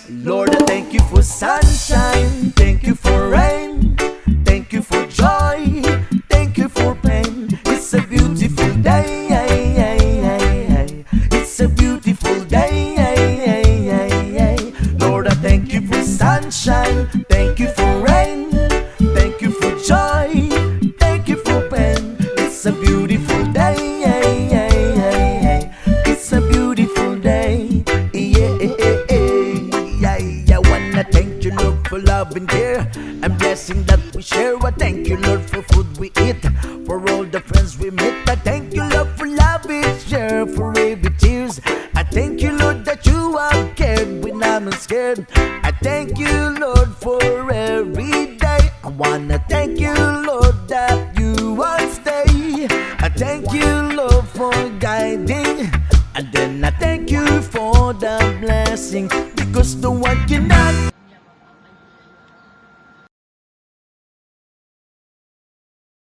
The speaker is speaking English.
Lord, I thank you for sunshine, thank you for rain, thank you for joy, thank you for pain. It's a beautiful day, it's a beautiful day. Lord, I thank you for sunshine, thank you for rain, thank you for joy, thank you for pain. It's a beautiful day, it's a beautiful day. I wanna thank you, Lord, for love and care and blessing that we share. I thank you, Lord, for food we eat, for all the friends we meet. I thank you, Lord, for love we share, for every tears. I thank you, Lord, that you have cared when I'm scared. I thank you, Lord, for every day. I wanna thank you, Lord, that you will stay. I thank you, Lord, for guiding. And then I thank you for the blessing, because no one cannot